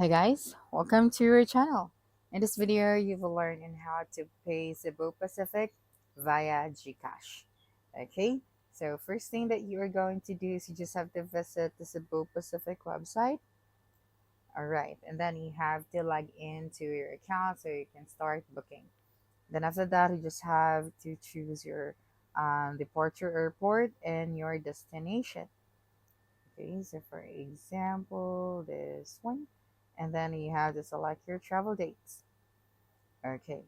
Hi guys, welcome to our channel. In this video, you will learn on how to pay Cebu Pacific via Gcash. Okay, so first thing that you are going to do is you just have to visit the Cebu Pacific website. Alright, and then you have to log into your account so you can start booking. Then after that, you just have to choose your departure airport and your destination. Okay, so for example, this one, and then you have to select your travel dates. Okay,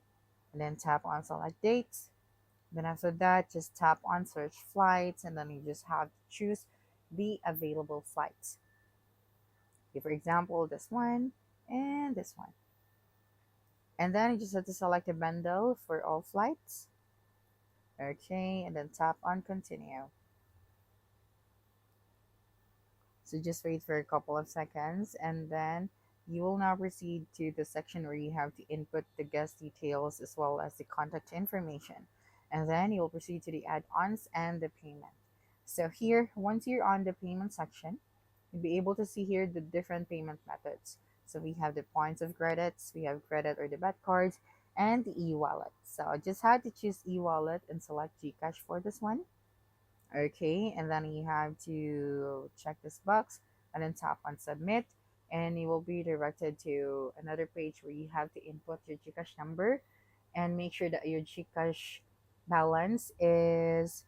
and then tap on select dates. Then after that, just tap on search flights, and then you just have to choose the available flights. Okay, for example, this one and this one. And then you just have to select a bundle for all flights. Okay, and then tap on continue. So just wait for a couple of seconds and then you will now proceed to the section where you have to input the guest details as well as the contact information. And then you'll proceed to the add-ons and the payment. So here, once you're on the payment section, you'll be able to see here the different payment methods. So we have the points of credits, we have credit or debit cards, and the e-wallet. So I just had to choose e-wallet and select Gcash for this one. Okay, and then you have to check this box and then tap on submit, and you will be directed to another page where you have to input your Gcash number and make sure that your Gcash balance is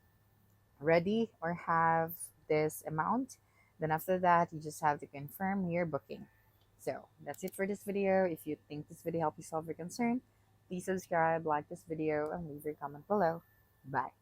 ready or have this amount. Then after that, you just have to confirm your booking. So that's it for this video. If you think this video helped you solve your concern, please subscribe, like this video, and leave your comment below. Bye.